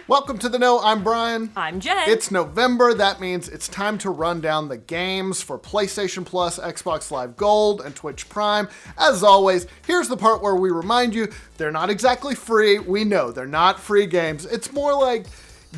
Welcome to The Know, I'm Brian. I'm Jen. It's November, that means it's time to run down the games for PlayStation Plus, Xbox Live Gold, and Twitch Prime. As always, here's the part where we remind you, they're not exactly free. We know they're not free games. It's more like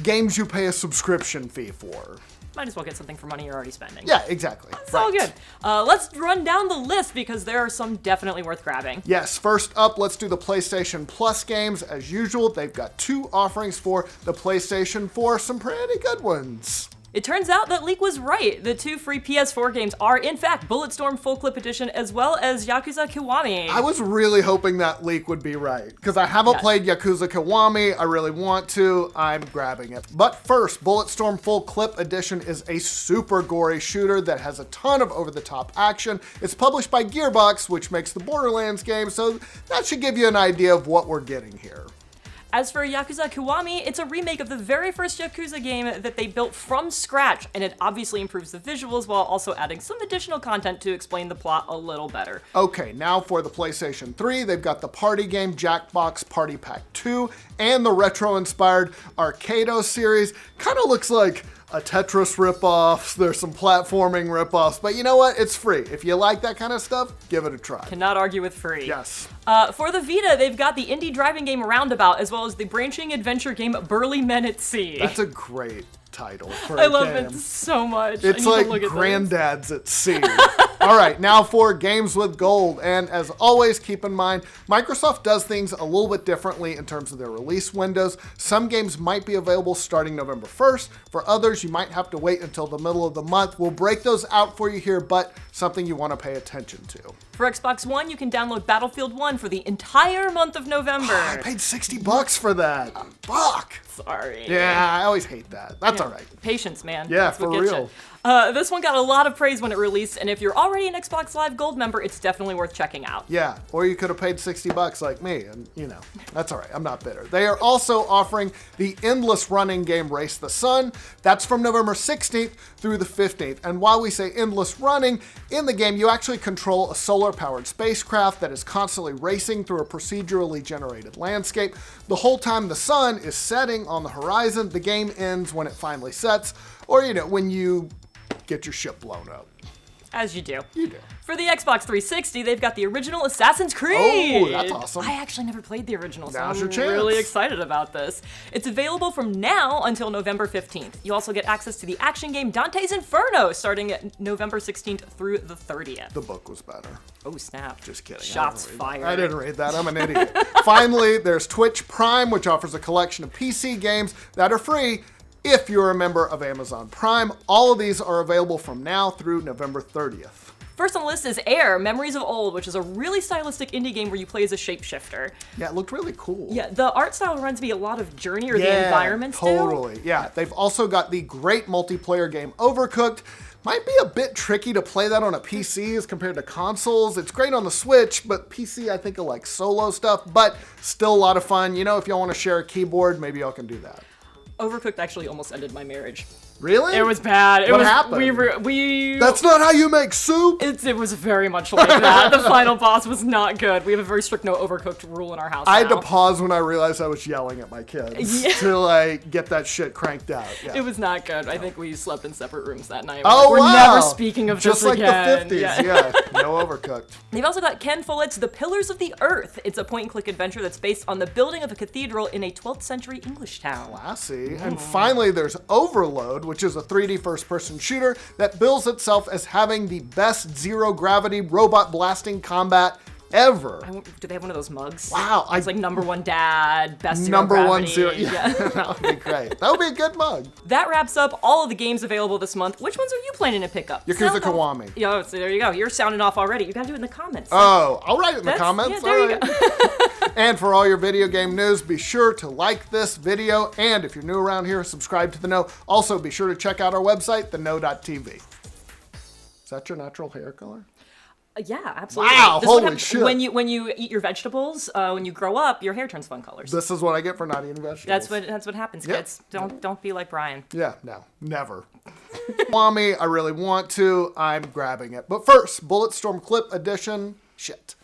games you pay a subscription fee for. Might as well get something for money you're already spending. Yeah, exactly. It's all good. Let's run down the list because there are some definitely worth grabbing. Yes, first up, let's do the PlayStation Plus games. As usual, they've got 2 offerings for the PlayStation 4, some pretty good ones. It turns out that Leak was right. The 2 free PS4 games are, in fact, BULLETSTORM Full Clip Edition as well as Yakuza Kiwami. I was really hoping that Leak would be right, because I haven't played Yakuza Kiwami. I really want to. I'm grabbing it. But first, BULLETSTORM Full Clip Edition is a super gory shooter that has a ton of over-the-top action. It's published by Gearbox, which makes the Borderlands game, so that should give you an idea of what we're getting here. As for Yakuza Kiwami, it's a remake of the very first Yakuza game that they built from scratch, and it obviously improves the visuals while also adding some additional content to explain the plot a little better. Okay, now for the PlayStation 3, they've got the party game Jackbox Party Pack 2 and the retro-inspired ARKEDO series. Kind of looks like a Tetris ripoff. There's some platforming ripoffs, but you know what? It's free. If you like that kind of stuff, give it a try. Cannot argue with free. Yes. For the Vita, they've got the indie driving game Roundabout, as well as the branching adventure game BURLY Men at Sea. That's a great title for a I love game. it so much. It's like Granddads at Sea. All right, now for games with gold. And as always, keep in mind, Microsoft does things a little bit differently in terms of their release windows. Some games might be available starting November 1st. For others, you might have to wait until the middle of the month. We'll break those out for you here, but something you want to pay attention to. For Xbox One, you can download Battlefield 1 for the entire month of November. I paid $60 for that. Fuck. Sorry. Yeah, I always hate that. That's all right. Patience, man. Yeah, That's for what gets real. This one got a lot of praise when it released, and if you're already an Xbox Live Gold member, it's definitely worth checking out. Yeah, or you could have paid $60 like me, and you know, that's all right. I'm not bitter. They are also offering the endless running game Race the Sun. That's from November 16th through the 15th. And while we say endless running, in the game you actually control a solar-powered spacecraft that is constantly racing through a procedurally generated landscape. The whole time the sun is setting on the horizon, the game ends when it finally sets, or you know, when you get your ship blown up. As you do. You do. For the Xbox 360, they've got the original Assassin's Creed. Oh, that's awesome. I actually never played the original, so Now's I'm your chance. really excited about this. It's available from now until November 15th. You also get access to the action game Dante'S Inferno starting at November 16th through the 30th. The book was better. Oh, snap. Just kidding. Shots fired. I didn't read that. I'm an idiot. Finally, there's Twitch Prime, which offers a collection of PC games that are free if you're a member of Amazon Prime. All of these are available from now through November 30th. First on the list is Air, Memories of Old, which is a really stylistic indie game where you play as a shapeshifter. Yeah, it looked really cool. Yeah, the art style reminds me a lot of Journey or the environments do. Totally. Yeah, they've also got the great multiplayer game Overcooked. Might be a bit tricky to play that on a PC as compared to consoles. It's great on the Switch, but PC I think will like solo stuff, but still a lot of fun. You know, if y'all want to share a keyboard, maybe y'all can do that. Overcooked actually almost ended my marriage. Really? It was bad. What happened? We That's not how you make soup! It was very much like that. The final boss was not good. We have a very strict no overcooked rule in our house I had to now. pause when I realized I was yelling at my kids to like get that shit cranked out. Yeah. It was not good. I think we slept in separate rooms that night. Oh, We're wow. never speaking of just this like again. the 50s. Yeah. No Overcooked. They've also got Ken Follett's The Pillars of the Earth. It's a point-and-click adventure that's based on the building of a cathedral in a 12th century English town. Classy. And finally, there's Overload, which is a 3D first-person shooter that bills itself as having the best zero-gravity robot blasting combat ever. Do they have one of those mugs? Wow. It's like #1 dad, best zero Number gravity. one zero. Yeah. That would be great. That would be a good mug. That wraps up all of the games available this month. Which ones are you planning to pick up? Yakuza Sound off. Kiwami. Yeah, so there you go. You're sounding off already. You gotta do it in the comments. Oh, I'll write it in the comments. Yeah, there you go. And for all your video game news, be sure to like this video. And if you're new around here, subscribe to The Know. Also, be sure to check out our website, theknow.tv. Is that your natural hair color? Yeah, absolutely. Wow, This is what holy happens shit. When you eat your vegetables, when you grow up, your hair turns fun colors. This is what I get for not eating vegetables. That's what happens, Yep. kids. Don't be like Brian. Yeah, no, never. Kiwami, I really want to. I'm grabbing it. But first, BULLETSTORM Clip Edition. Shit.